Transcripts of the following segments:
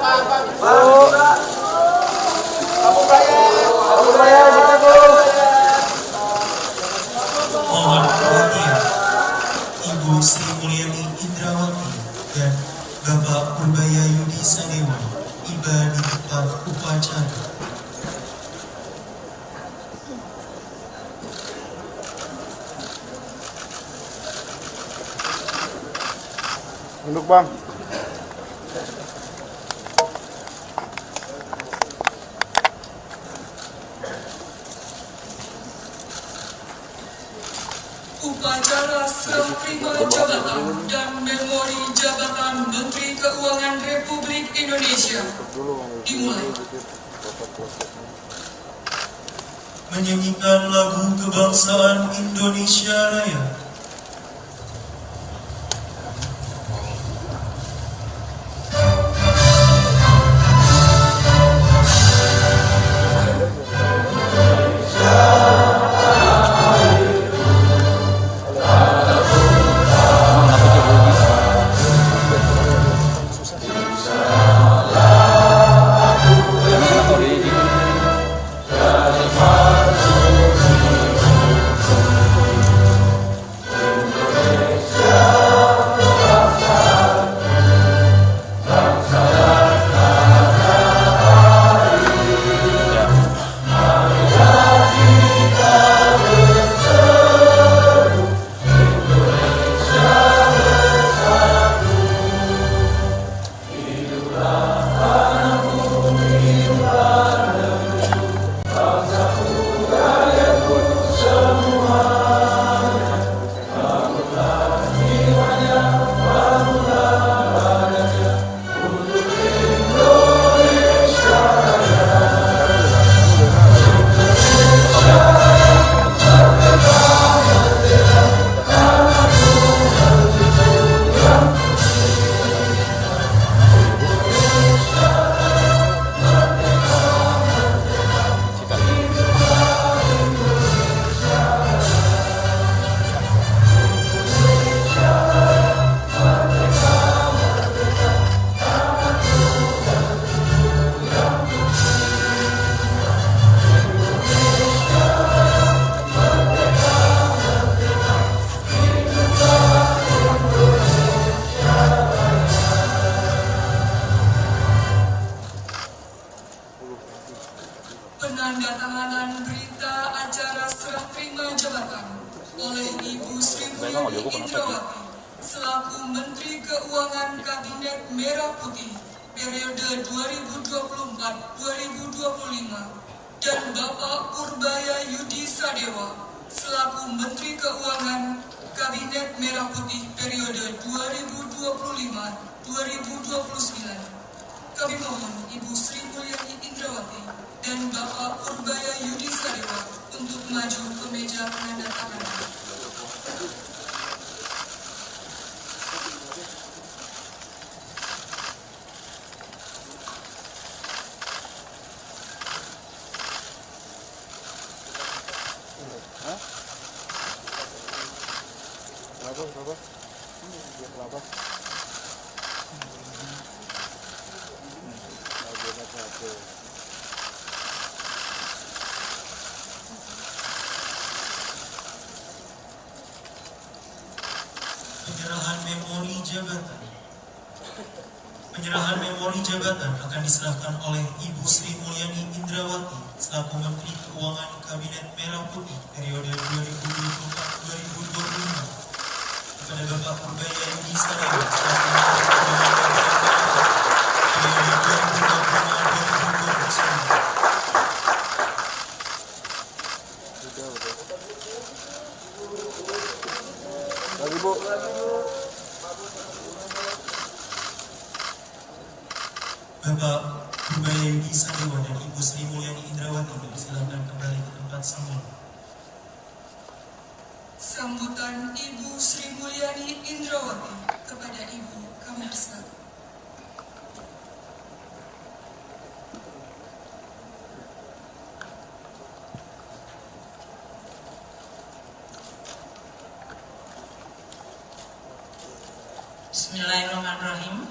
Mohon perhatian Ibu Sri Mulyani Indrawati dan Bapak Purbaya Yudi Sadewa tiba di tempat upacara. Duduk bang. Upacara serah terima jabatan dan memori jabatan Menteri Keuangan Republik Indonesia dimulai. Menyanyikan lagu kebangsaan Indonesia Raya. Penandatanganan berita acara serah terima jabatan oleh Ibu Sri Mulyani Indrawati selaku Menteri Keuangan Kabinet Merah Putih periode 2024-2025 dan Bapak Purbaya Yudi Sadewa selaku Menteri Keuangan Kabinet Merah Putih periode 2025-2029. Kami mohon Ibu Sri Mulyani Indrawati dan Bapak Purbaya Yudi Sadewa untuk maju ke meja penandatanganan. Berapa? Penyerahan memori jabatan akan diserahkan oleh Ibu Sri Mulyani Indrawati selaku Menteri Keuangan Kabinet Merah Putih periode 2024-2025 kepada Bapak Purbaya Yudi Sadewa selaku Menteri Keuangan Kabinet Merah Putih periode 2024-2029. Lagi Bu. Bapak Purbaya Yudi Sadewa dan Ibu Sri Mulyani Indrawati dipersilakan kembali ke tempat semula. Sambutan Ibu Sri Mulyani Indrawati kepada Ibu kami persilakan. Bismillahirrahmanirrahim.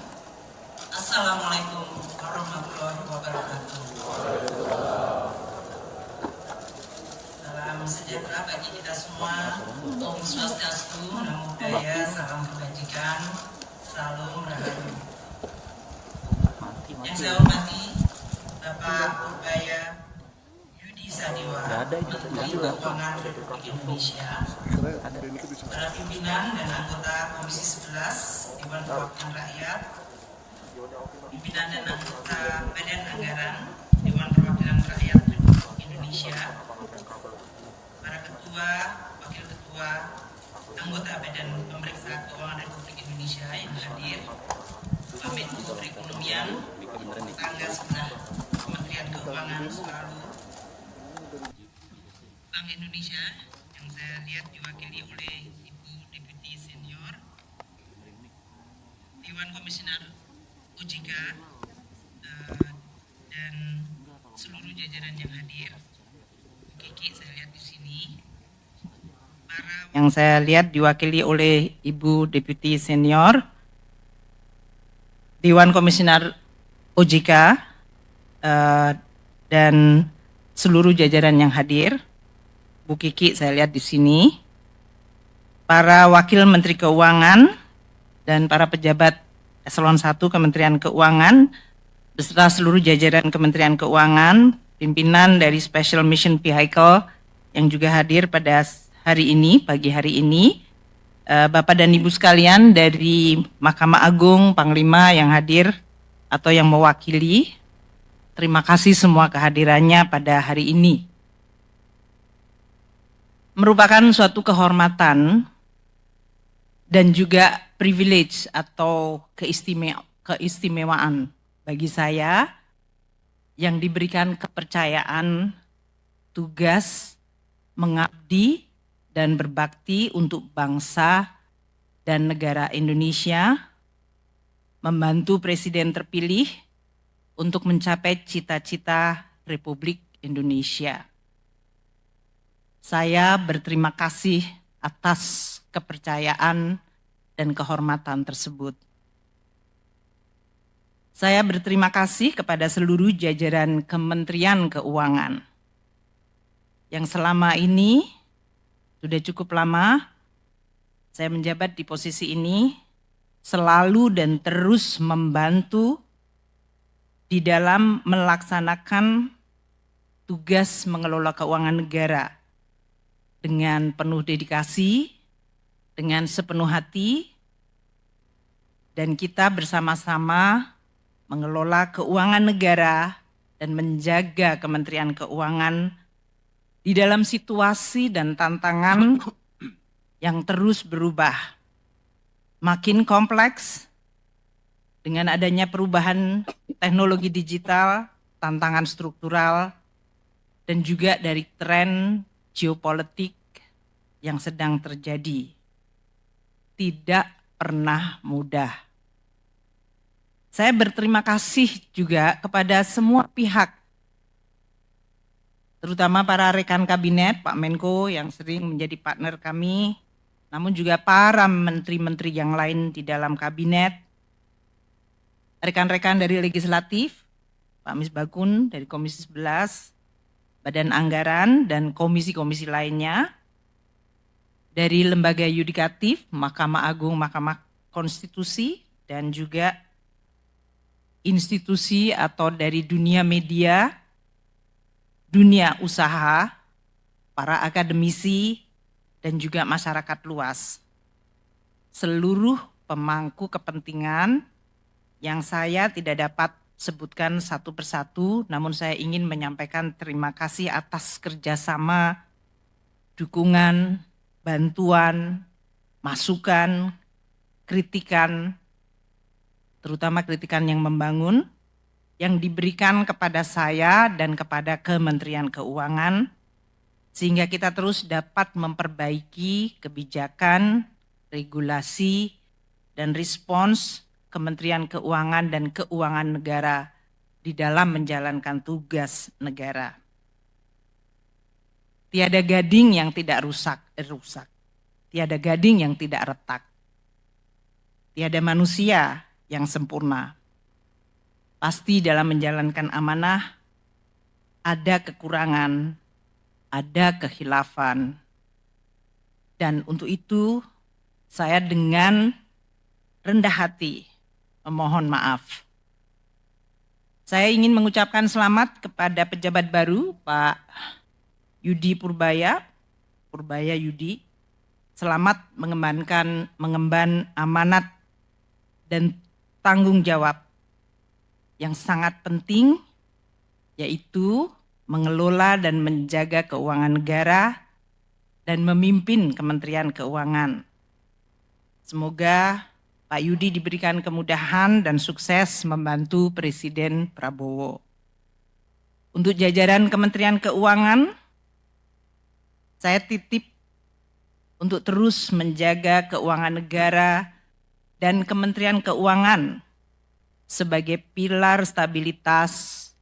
Assalamualaikum warahmatullahi wabarakatuh. Salam sejahtera bagi kita semua. Om Swastiastu, Namo Buddhaya, salam kebajikan, salam rahayu. Yang saya hormati Bapak Purbaya Yudi Sadiwa, Menteri Keuangan Republik Indonesia, para pimpinan dan anggota Komisi 11 Dewan Perwakilan Rakyat, pimpinan dan anggota Badan Anggaran Dewan Perwakilan Rakyat Republik Indonesia, para ketua, wakil ketua, anggota Badan Pemeriksa Keuangan Republik Indonesia yang hadir, Pak Menko Perekonomian, tetangga sebelah Kementerian Keuangan selalu, Bank Indonesia yang saya lihat diwakili oleh Ibu Deputi Senior, Dewan Komisioner OJK, dan seluruh jajaran yang hadir. Kiki saya lihat di sini. Yang saya lihat diwakili oleh Ibu Deputi Senior, Dewan Komisioner OJK, dan seluruh jajaran yang hadir. Bu Kiki saya lihat di sini. Para Wakil Menteri Keuangan dan para pejabat Eselon 1 Kementerian Keuangan, beserta seluruh jajaran Kementerian Keuangan, pimpinan dari Special Mission Vehicle yang juga hadir pada hari ini, pagi hari ini, Bapak dan Ibu sekalian dari Mahkamah Agung, Panglima yang hadir atau yang mewakili, terima kasih semua kehadirannya pada hari ini. Merupakan suatu kehormatan dan juga privilege atau keistimewaan bagi saya yang diberikan kepercayaan tugas mengabdi dan berbakti untuk bangsa dan negara Indonesia, membantu Presiden terpilih untuk mencapai cita-cita Republik Indonesia. Saya berterima kasih atas kepercayaan dan kehormatan tersebut. Saya berterima kasih kepada seluruh jajaran Kementerian Keuangan yang selama ini sudah cukup lama saya menjabat di posisi ini, selalu dan terus membantu di dalam melaksanakan tugas mengelola keuangan negara dengan penuh dedikasi, dengan sepenuh hati, dan kita bersama-sama mengelola keuangan negara dan menjaga Kementerian Keuangan di dalam situasi dan tantangan yang terus berubah, makin kompleks dengan adanya perubahan teknologi digital, tantangan struktural, dan juga dari tren geopolitik yang sedang terjadi. Tidak pernah mudah. Saya berterima kasih juga kepada semua pihak, terutama para rekan kabinet, Pak Menko yang sering menjadi partner kami, namun juga para menteri-menteri yang lain di dalam kabinet, rekan-rekan dari legislatif, Pak Misbakun dari Komisi 11, Badan Anggaran, dan komisi-komisi lainnya, dari lembaga yudikatif, Mahkamah Agung, Mahkamah Konstitusi, dan juga institusi atau dari dunia media, dunia usaha, para akademisi, dan juga masyarakat luas. Seluruh pemangku kepentingan yang saya tidak dapat sebutkan satu persatu, namun saya ingin menyampaikan terima kasih atas kerjasama, dukungan, bantuan, masukan, kritikan, terutama kritikan yang membangun, yang diberikan kepada saya dan kepada Kementerian Keuangan, sehingga kita terus dapat memperbaiki kebijakan, regulasi, dan respons Kementerian Keuangan dan Keuangan Negara di dalam menjalankan tugas negara. Tiada gading yang tidak rusak. Tiada gading yang tidak retak. Tiada manusia yang sempurna. Pasti dalam menjalankan amanah ada kekurangan, ada kekhilafan. Dan untuk itu saya dengan rendah hati memohon maaf. Saya ingin mengucapkan selamat kepada pejabat baru Pak Yudi Purbaya Yudi. Selamat mengemban amanat dan tanggung jawab yang sangat penting, yaitu mengelola dan menjaga keuangan negara dan memimpin Kementerian Keuangan. Semoga Pak Yudi diberikan kemudahan dan sukses membantu Presiden Prabowo. Untuk jajaran Kementerian Keuangan, saya titip untuk terus menjaga keuangan negara dan Kementerian Keuangan sebagai pilar stabilitas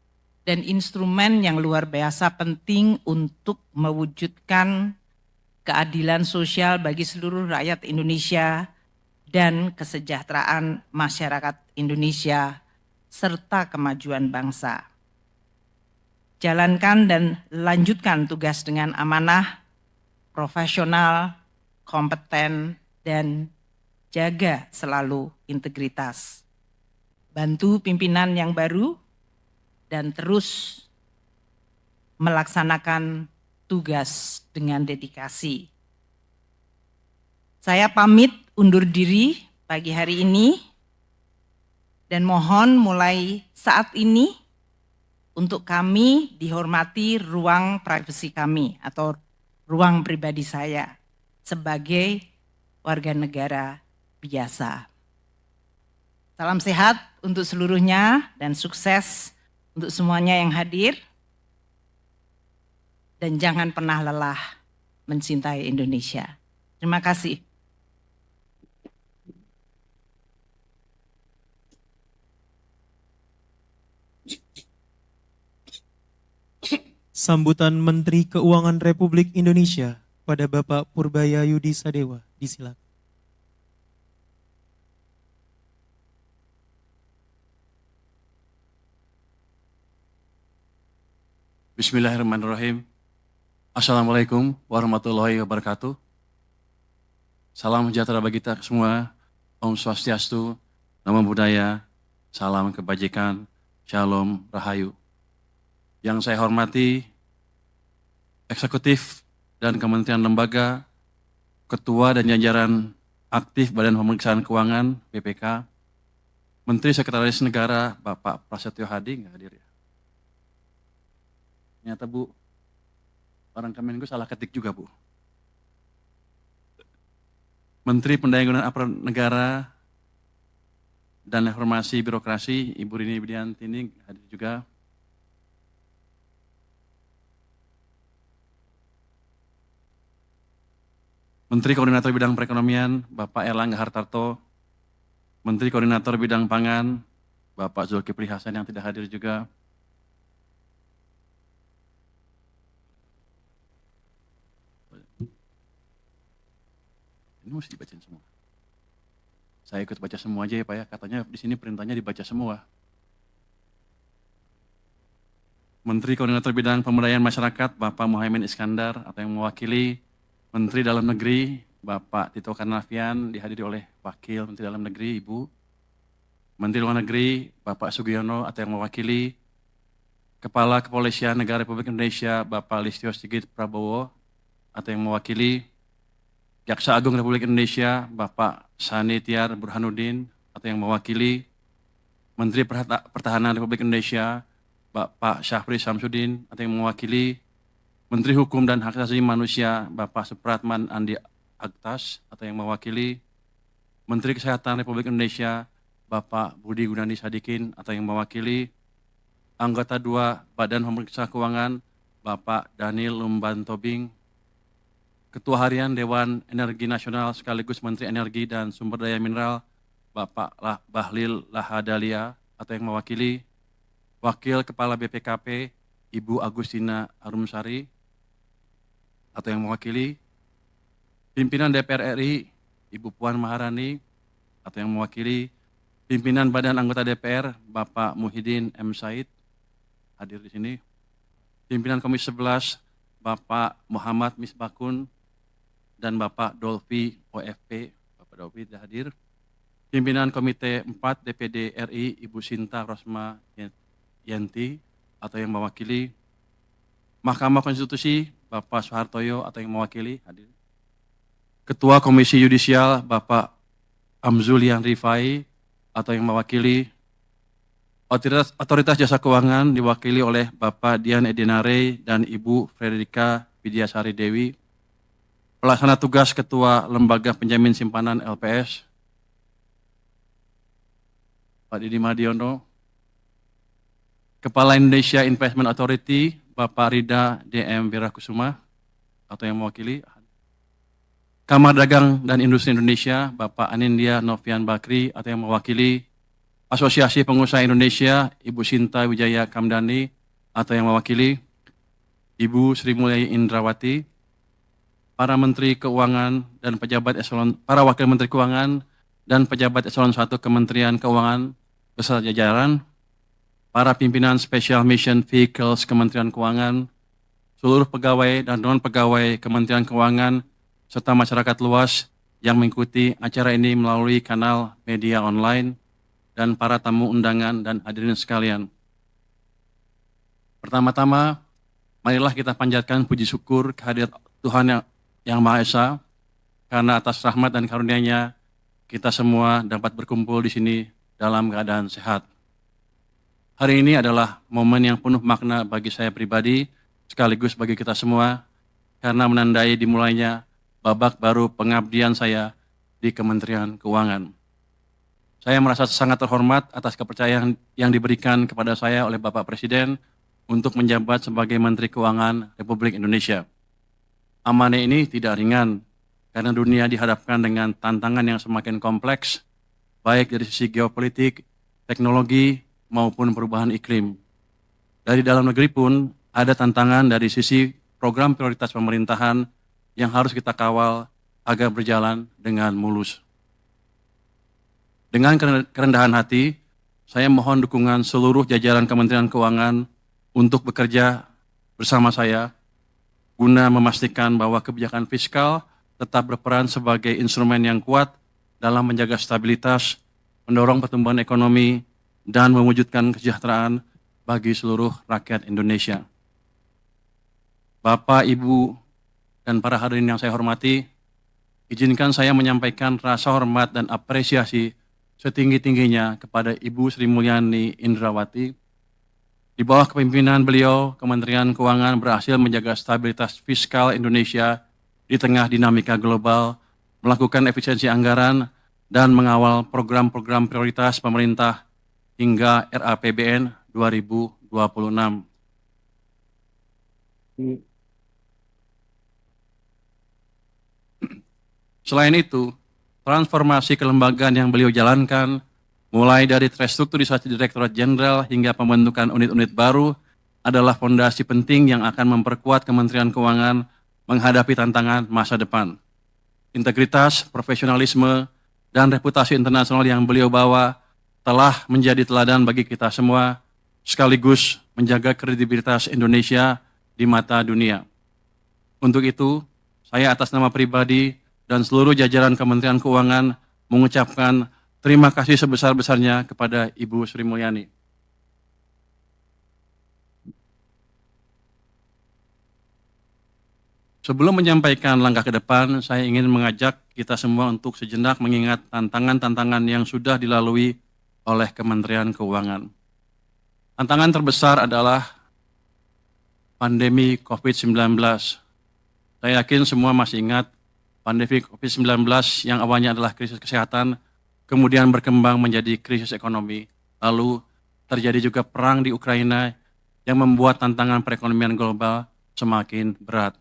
dan instrumen yang luar biasa penting untuk mewujudkan keadilan sosial bagi seluruh rakyat Indonesia dan kesejahteraan masyarakat Indonesia serta kemajuan bangsa. Jalankan dan lanjutkan tugas dengan amanah, profesional, kompeten, dan jaga selalu integritas. Bantu pimpinan yang baru dan terus melaksanakan tugas dengan dedikasi. Saya pamit undur diri pagi hari ini dan mohon mulai saat ini untuk kami dihormati ruang privasi kami atau ruang pribadi saya sebagai warga negara biasa. Salam sehat untuk seluruhnya dan sukses untuk semuanya yang hadir. Dan jangan pernah lelah mencintai Indonesia. Terima kasih. Sambutan Menteri Keuangan Republik Indonesia pada Bapak Purbaya Yudi Sadewa. Disilakan. Bismillahirrahmanirrahim. Assalamualaikum warahmatullahi wabarakatuh. Salam sejahtera bagi kita semua. Om Swastiastu, Namo Buddhaya, salam kebajikan, Shalom, Rahayu. Yang saya hormati, eksekutif dan kementerian lembaga, ketua dan jajaran aktif Badan Pemeriksaan Keuangan, BPK, Menteri Sekretaris Negara, Bapak Prasetyo Hadi, nggak hadir ya? Ternyata Bu, orang Kemenko salah ketik juga Bu. Menteri Pendayagunaan Aparatur Negara dan Reformasi Birokrasi, Ibu Rini Widiantini hadir juga. Menteri Koordinator Bidang Perekonomian, Bapak Erlangga Hartarto. Menteri Koordinator Bidang Pangan, Bapak Zulkifli Hasan yang tidak hadir juga. Ini mesti dibacain semua. Saya ikut baca semua aja ya Pak ya. Katanya di sini perintahnya dibaca semua. Menteri Koordinator Bidang Pemberdayaan Masyarakat, Bapak Muhaimin Iskandar, atau yang mewakili Menteri Dalam Negeri, Bapak Tito Karnavian, dihadiri oleh Wakil Menteri Dalam Negeri, Ibu. Menteri Luar Negeri, Bapak Sugiono, atau yang mewakili Kepala Kepolisian Negara Republik Indonesia, Bapak Listio Sigit Prabowo, atau yang mewakili Jaksa Agung Republik Indonesia, Bapak Sani Tiar Burhanuddin, atau yang mewakili Menteri Pertahanan Republik Indonesia, Bapak Syafri Samsudin, atau yang mewakili Menteri Hukum dan Hak Asasi Manusia, Bapak Supratman Andi Aktas, atau yang mewakili Menteri Kesehatan Republik Indonesia, Bapak Budi Gunadi Sadikin, atau yang mewakili Anggota 2 Badan Pemeriksa Keuangan, Bapak Daniel Lumban Tobing, Ketua Harian Dewan Energi Nasional sekaligus Menteri Energi dan Sumber Daya Mineral, Bapak Bahlil Lahadalia, atau yang mewakili Wakil Kepala BPKP, Ibu Agustina Arumsari, atau yang mewakili Pimpinan DPR RI, Ibu Puan Maharani, atau yang mewakili Pimpinan Badan Anggota DPR, Bapak Muhyiddin M. Said, hadir di sini. Pimpinan Komisi 11, Bapak Muhammad Misbakun, dan Bapak Dolfi OFP, Bapak Dolfi tidak hadir. Pimpinan Komite 4 DPD RI, Ibu Sinta Rosma Yanti, atau yang mewakili. Mahkamah Konstitusi, Bapak Soehartoyo, atau yang mewakili, hadir. Ketua Komisi Yudisial, Bapak Amzulian Rifai, atau yang mewakili. Otoritas Jasa Keuangan diwakili oleh Bapak Dian Edinare dan Ibu Frederika Widyasari Dewi. Pelaksana tugas Ketua Lembaga Penjamin Simpanan LPS, Pak Didi Madiono. Kepala Indonesia Investment Authority, Bapak Rida DM Wirakusuma, atau yang mewakili. Kamar Dagang dan Industri Indonesia, Bapak Anindya Novian Bakri, atau yang mewakili. Asosiasi Pengusaha Indonesia, Ibu Sinta Wijaya Kamdani, atau yang mewakili. Ibu Sri Mulyani Indrawati. Para Menteri Keuangan dan pejabat eselon, para Wakil Menteri Keuangan dan pejabat eselon 1 Kementerian Keuangan beserta jajaran. Para pimpinan Special Mission Vehicles Kementerian Keuangan, seluruh pegawai dan non-pegawai Kementerian Keuangan, serta masyarakat luas yang mengikuti acara ini melalui kanal media online, dan para tamu undangan dan hadirin sekalian. Pertama-tama, marilah kita panjatkan puji syukur kehadirat Tuhan yang Maha Esa, karena atas rahmat dan karunia-Nya kita semua dapat berkumpul di sini dalam keadaan sehat. Hari ini adalah momen yang penuh makna bagi saya pribadi, sekaligus bagi kita semua, karena menandai dimulainya babak baru pengabdian saya di Kementerian Keuangan. Saya merasa sangat terhormat atas kepercayaan yang diberikan kepada saya oleh Bapak Presiden untuk menjabat sebagai Menteri Keuangan Republik Indonesia. Amanah ini tidak ringan, karena dunia dihadapkan dengan tantangan yang semakin kompleks, baik dari sisi geopolitik, teknologi, maupun perubahan iklim. Dari dalam negeri pun ada tantangan dari sisi program prioritas pemerintahan yang harus kita kawal agar berjalan dengan mulus. Dengan kerendahan hati, saya mohon dukungan seluruh jajaran Kementerian Keuangan untuk bekerja bersama saya guna memastikan bahwa kebijakan fiskal tetap berperan sebagai instrumen yang kuat dalam menjaga stabilitas, mendorong pertumbuhan ekonomi, dan mewujudkan kesejahteraan bagi seluruh rakyat Indonesia. Bapak, Ibu, dan para hadirin yang saya hormati, izinkan saya menyampaikan rasa hormat dan apresiasi setinggi-tingginya kepada Ibu Sri Mulyani Indrawati. Di bawah kepemimpinan beliau, Kementerian Keuangan berhasil menjaga stabilitas fiskal Indonesia di tengah dinamika global, melakukan efisiensi anggaran, dan mengawal program-program prioritas pemerintah hingga RAPBN 2026. Selain itu, transformasi kelembagaan yang beliau jalankan, mulai dari restrukturisasi Direktorat Jenderal hingga pembentukan unit-unit baru, adalah fondasi penting yang akan memperkuat Kementerian Keuangan menghadapi tantangan masa depan. Integritas, profesionalisme, dan reputasi internasional yang beliau bawa telah menjadi teladan bagi kita semua, sekaligus menjaga kredibilitas Indonesia di mata dunia. Untuk itu, saya atas nama pribadi dan seluruh jajaran Kementerian Keuangan mengucapkan terima kasih sebesar-besarnya kepada Ibu Sri Mulyani. Sebelum menyampaikan langkah ke depan, saya ingin mengajak kita semua untuk sejenak mengingat tantangan-tantangan yang sudah dilalui oleh Kementerian Keuangan. Tantangan terbesar adalah pandemi COVID-19. Saya yakin semua masih ingat pandemi COVID-19 yang awalnya adalah krisis kesehatan, kemudian berkembang menjadi krisis ekonomi. Lalu terjadi juga perang di Ukraina yang membuat tantangan perekonomian global semakin berat.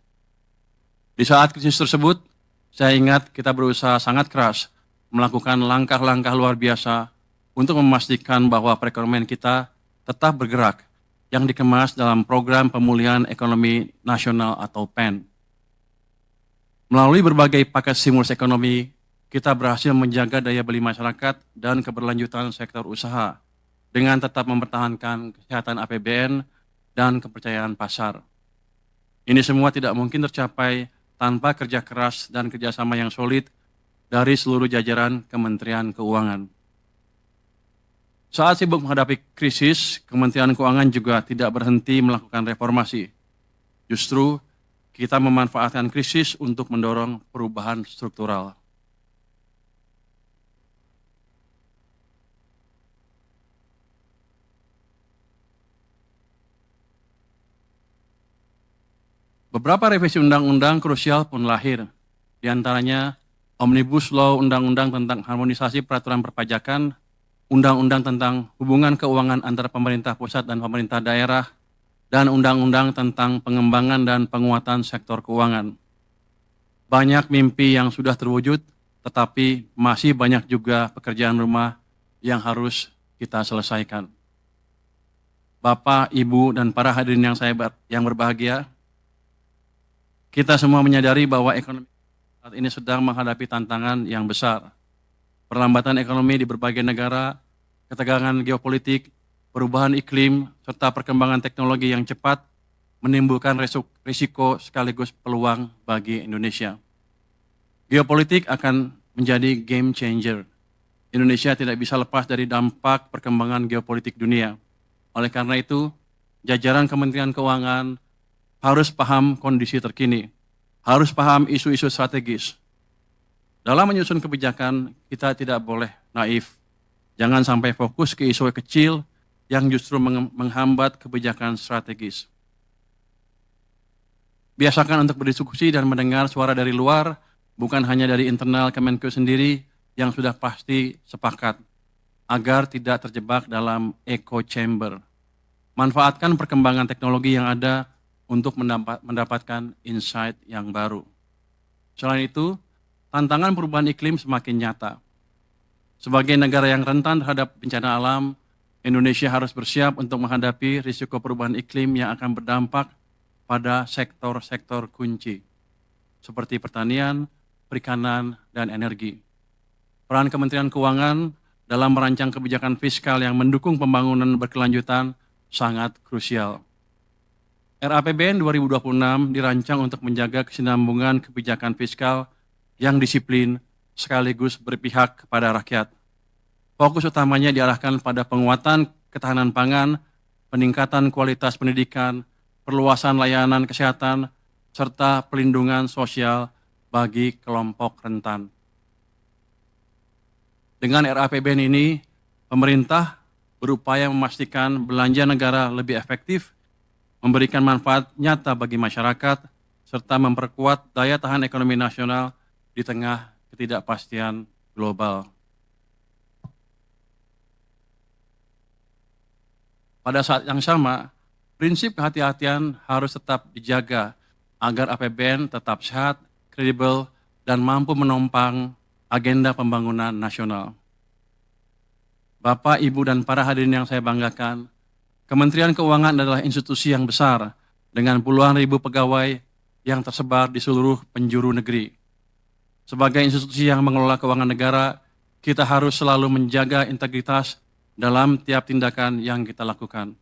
Di saat krisis tersebut, saya ingat kita berusaha sangat keras melakukan langkah-langkah luar biasa untuk memastikan bahwa perekonomian kita tetap bergerak yang dikemas dalam Program Pemulihan Ekonomi Nasional atau PEN. Melalui berbagai paket stimulus ekonomi, kita berhasil menjaga daya beli masyarakat dan keberlanjutan sektor usaha dengan tetap mempertahankan kesehatan APBN dan kepercayaan pasar. Ini semua tidak mungkin tercapai tanpa kerja keras dan kerjasama yang solid dari seluruh jajaran Kementerian Keuangan. Saat sibuk menghadapi krisis, Kementerian Keuangan juga tidak berhenti melakukan reformasi. Justru, kita memanfaatkan krisis untuk mendorong perubahan struktural. Beberapa revisi undang-undang krusial pun lahir, di antaranya Omnibus Law Undang-Undang tentang Harmonisasi Peraturan Perpajakan, Undang-Undang tentang Hubungan Keuangan antara Pemerintah Pusat dan Pemerintah Daerah, dan Undang-Undang tentang Pengembangan dan Penguatan Sektor Keuangan. Banyak mimpi yang sudah terwujud, tetapi masih banyak juga pekerjaan rumah yang harus kita selesaikan. Bapak, Ibu, dan para hadirin yang berbahagia, kita semua menyadari bahwa ekonomi saat ini sedang menghadapi tantangan yang besar. Perlambatan ekonomi di berbagai negara, ketegangan geopolitik, perubahan iklim, serta perkembangan teknologi yang cepat menimbulkan risiko sekaligus peluang bagi Indonesia. Geopolitik akan menjadi game changer. Indonesia tidak bisa lepas dari dampak perkembangan geopolitik dunia. Oleh karena itu, jajaran Kementerian Keuangan harus paham kondisi terkini, harus paham isu-isu strategis. Dalam menyusun kebijakan, kita tidak boleh naif. Jangan sampai fokus ke isu kecil yang justru menghambat kebijakan strategis. Biasakan untuk berdiskusi dan mendengar suara dari luar, bukan hanya dari internal Kemenko sendiri yang sudah pasti sepakat, agar tidak terjebak dalam echo chamber. Manfaatkan perkembangan teknologi yang ada untuk mendapatkan insight yang baru. Selain itu, tantangan perubahan iklim semakin nyata. Sebagai negara yang rentan terhadap bencana alam, Indonesia harus bersiap untuk menghadapi risiko perubahan iklim yang akan berdampak pada sektor-sektor kunci, seperti pertanian, perikanan, dan energi. Peran Kementerian Keuangan dalam merancang kebijakan fiskal yang mendukung pembangunan berkelanjutan sangat krusial. RAPBN 2026 dirancang untuk menjaga kesinambungan kebijakan fiskal yang disiplin sekaligus berpihak kepada rakyat. Fokus utamanya diarahkan pada penguatan ketahanan pangan, peningkatan kualitas pendidikan, perluasan layanan kesehatan, serta pelindungan sosial bagi kelompok rentan. Dengan RAPBN ini, pemerintah berupaya memastikan belanja negara lebih efektif, memberikan manfaat nyata bagi masyarakat, serta memperkuat daya tahan ekonomi nasional di tengah ketidakpastian global. Pada saat yang sama, prinsip kehati-hatian harus tetap dijaga agar APBN tetap sehat, kredibel, dan mampu menopang agenda pembangunan nasional. Bapak, Ibu, dan para hadirin yang saya banggakan, Kementerian Keuangan adalah institusi yang besar dengan puluhan ribu pegawai yang tersebar di seluruh penjuru negeri. Sebagai institusi yang mengelola keuangan negara, kita harus selalu menjaga integritas dalam tiap tindakan yang kita lakukan.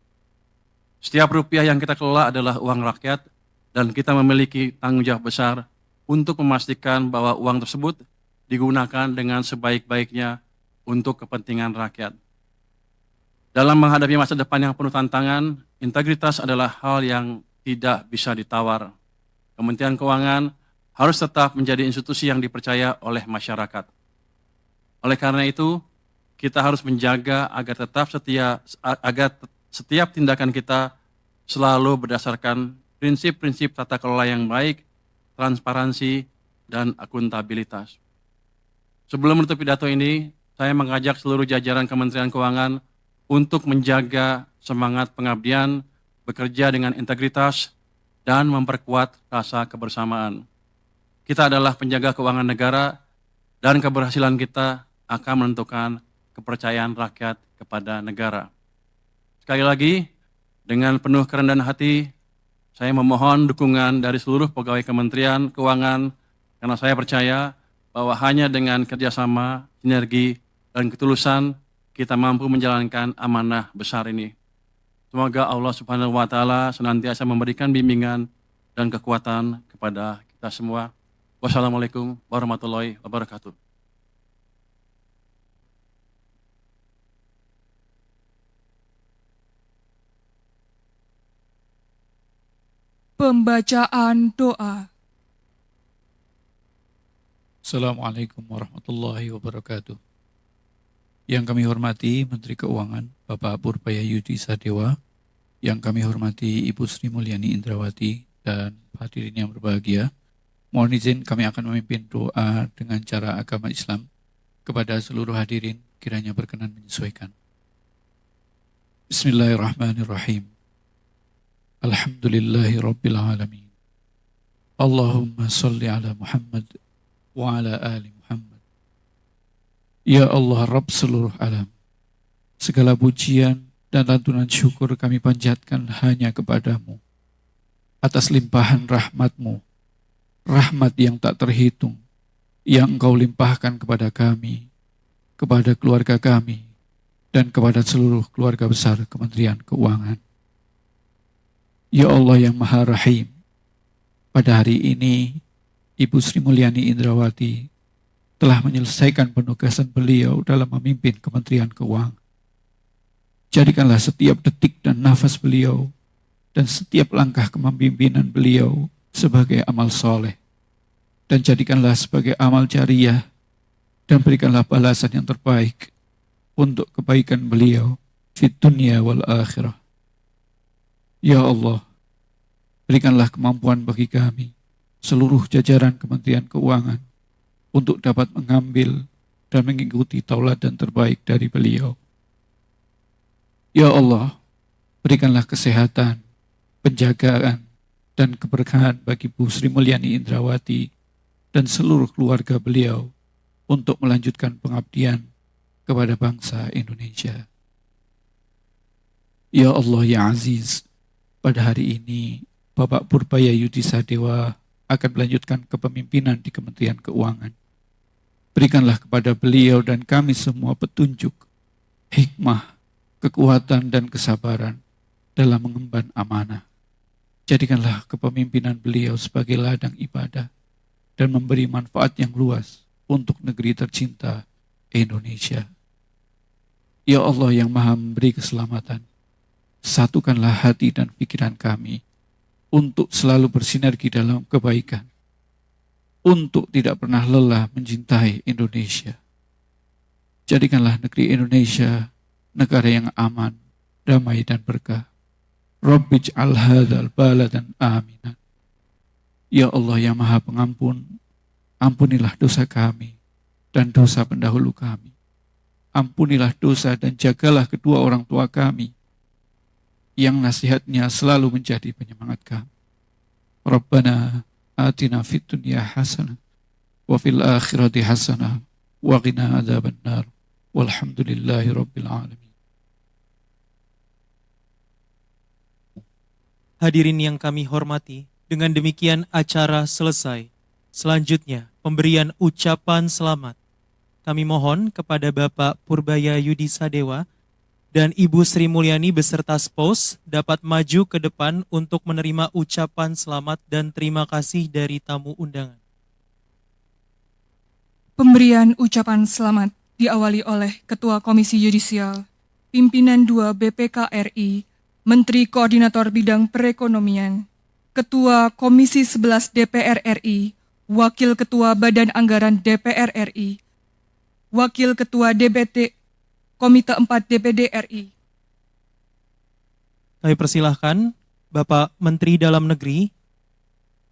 Setiap rupiah yang kita kelola adalah uang rakyat dan kita memiliki tanggung jawab besar untuk memastikan bahwa uang tersebut digunakan dengan sebaik-baiknya untuk kepentingan rakyat. Dalam menghadapi masa depan yang penuh tantangan, integritas adalah hal yang tidak bisa ditawar. Kementerian Keuangan harus tetap menjadi institusi yang dipercaya oleh masyarakat. Oleh karena itu, kita harus menjaga agar setiap tindakan kita selalu berdasarkan prinsip-prinsip tata kelola yang baik, transparansi, dan akuntabilitas. Sebelum menutup pidato ini, saya mengajak seluruh jajaran Kementerian Keuangan untuk menjaga semangat pengabdian, bekerja dengan integritas, dan memperkuat rasa kebersamaan. Kita adalah penjaga keuangan negara, dan keberhasilan kita akan menentukan kepercayaan rakyat kepada negara. Sekali lagi, dengan penuh kerendahan hati, saya memohon dukungan dari seluruh pegawai Kementerian Keuangan, karena saya percaya bahwa hanya dengan kerjasama, sinergi, dan ketulusan kita mampu menjalankan amanah besar ini. Semoga Allah Subhanahu wa Ta'ala senantiasa memberikan bimbingan dan kekuatan kepada kita semua. Wassalamualaikum warahmatullahi wabarakatuh. Pembacaan doa. Assalamualaikum warahmatullahi wabarakatuh. Yang kami hormati Menteri Keuangan Bapak Purbaya Yudi Sadewa, yang kami hormati Ibu Sri Mulyani Indrawati dan hadirin yang berbahagia, mohon izin kami akan memimpin doa dengan cara agama Islam kepada seluruh hadirin, kiranya berkenan menyesuaikan. Bismillahirrahmanirrahim. Alhamdulillahi Rabbil Alamin. Allahumma salli ala Muhammad wa ala ali Muhammad. Ya Allah Rabb seluruh alam, segala pujian dan lantunan syukur kami panjatkan hanya kepadamu atas limpahan rahmat-Mu, rahmat yang tak terhitung yang Engkau limpahkan kepada kami, kepada keluarga kami, dan kepada seluruh keluarga besar Kementerian Keuangan. Ya Allah yang Maha Rahim, pada hari ini Ibu Sri Mulyani Indrawati telah menyelesaikan penugasan beliau dalam memimpin Kementerian Keuangan. Jadikanlah setiap detik dan nafas beliau dan setiap langkah kepemimpinan beliau sebagai amal soleh, dan jadikanlah sebagai amal jariyah, dan berikanlah balasan yang terbaik untuk kebaikan beliau di dunia wal akhirah. Ya Allah, berikanlah kemampuan bagi kami, seluruh jajaran Kementerian Keuangan, untuk dapat mengambil dan mengikuti tauladan terbaik dari beliau. Ya Allah, berikanlah kesehatan, penjagaan, dan keberkahan bagi Bu Sri Mulyani Indrawati dan seluruh keluarga beliau untuk melanjutkan pengabdian kepada bangsa Indonesia. Ya Allah ya Aziz, pada hari ini Bapak Purbaya Yudi Sadewa akan melanjutkan kepemimpinan di Kementerian Keuangan. Berikanlah kepada beliau dan kami semua petunjuk, hikmah, kekuatan dan kesabaran dalam mengemban amanah. Jadikanlah kepemimpinan beliau sebagai ladang ibadah dan memberi manfaat yang luas untuk negeri tercinta Indonesia. Ya Allah yang Maha memberi keselamatan, satukanlah hati dan pikiran kami untuk selalu bersinergi dalam kebaikan, untuk tidak pernah lelah mencintai Indonesia. Jadikanlah negeri Indonesia negara yang aman, damai dan berkah. Rabbij'al hadzal baladan aminan. Ya Allah yang Maha Pengampun, ampunilah dosa kami dan dosa pendahulu kami. Ampunilah dosa dan jagalah kedua orang tua kami, yang nasihatnya selalu menjadi penyemangat kami. Rabbana atina fid dunya hasanah wa fil akhirati hasanah wa qina adzabannar. Walhamdulillahi rabbil alamin. Hadirin yang kami hormati, dengan demikian acara selesai. Selanjutnya, pemberian ucapan selamat. Kami mohon kepada Bapak Purbaya Yudi Sadewa dan Ibu Sri Mulyani beserta spous dapat maju ke depan untuk menerima ucapan selamat dan terima kasih dari tamu undangan. Pemberian ucapan selamat diawali oleh Ketua Komisi Yudisial, Pimpinan 2 BPK RI, Menteri Koordinator Bidang Perekonomian, Ketua Komisi 11 DPR RI, Wakil Ketua Badan Anggaran DPR RI, Wakil Ketua DBT Komite 4 DPD RI. Kami persilahkan Bapak Menteri Dalam Negeri,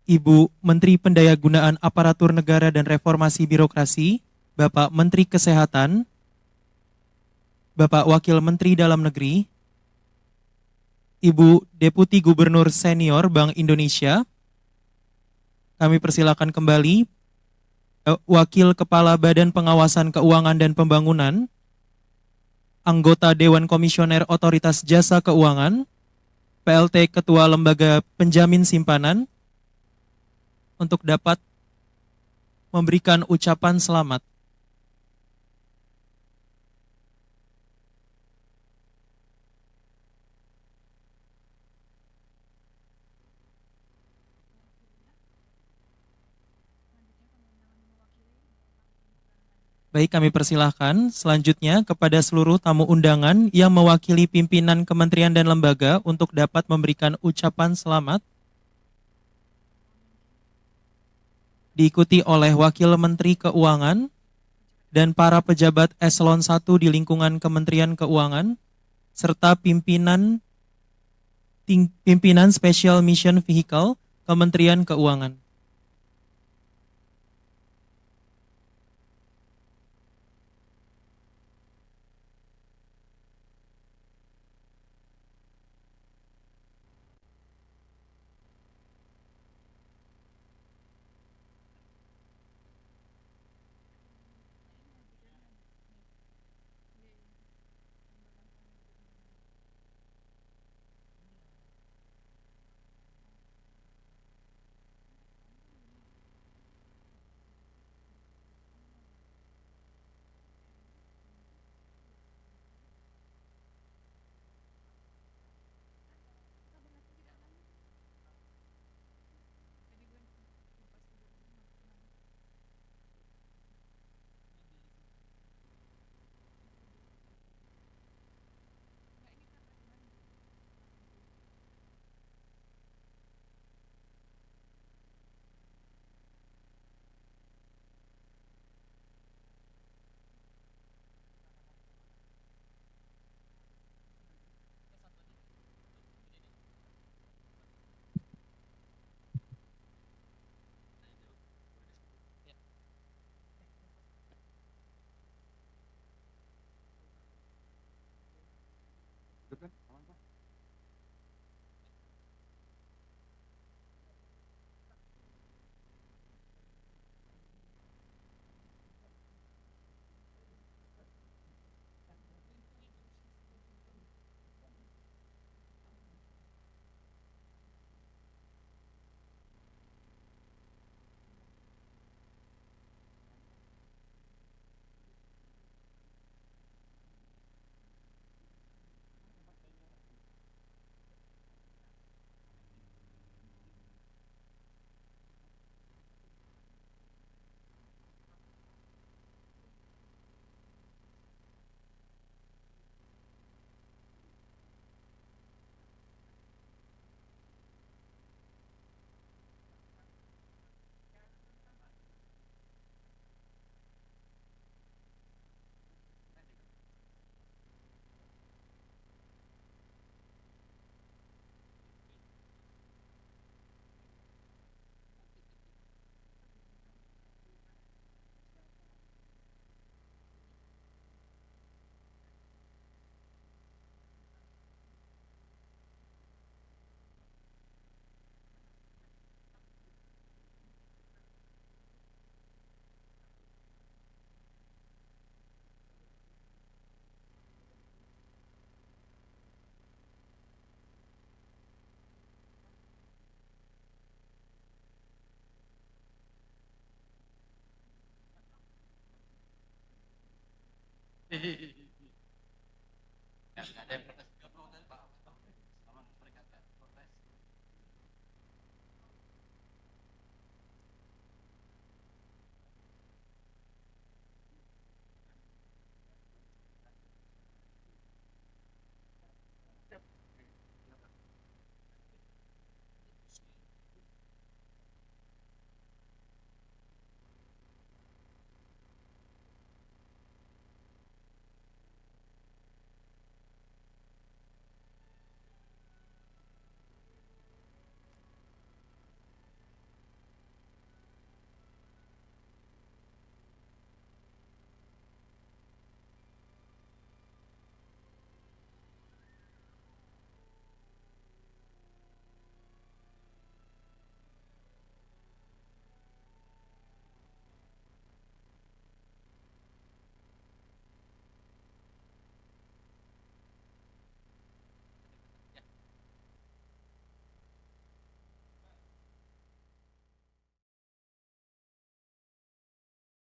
Ibu Menteri Pendayagunaan Aparatur Negara dan Reformasi Birokrasi, Bapak Menteri Kesehatan, Bapak Wakil Menteri Dalam Negeri, Ibu Deputi Gubernur Senior Bank Indonesia. Kami persilakan kembali Wakil Kepala Badan Pengawasan Keuangan dan Pembangunan, anggota Dewan Komisioner Otoritas Jasa Keuangan, PLT Ketua Lembaga Penjamin Simpanan, untuk dapat memberikan ucapan selamat. Baik, kami persilahkan selanjutnya kepada seluruh tamu undangan yang mewakili pimpinan kementerian dan lembaga untuk dapat memberikan ucapan selamat. Diikuti oleh Wakil Menteri Keuangan dan para pejabat eselon 1 di lingkungan Kementerian Keuangan, serta pimpinan Special Mission Vehicle Kementerian Keuangan. Nggak ada yang protes.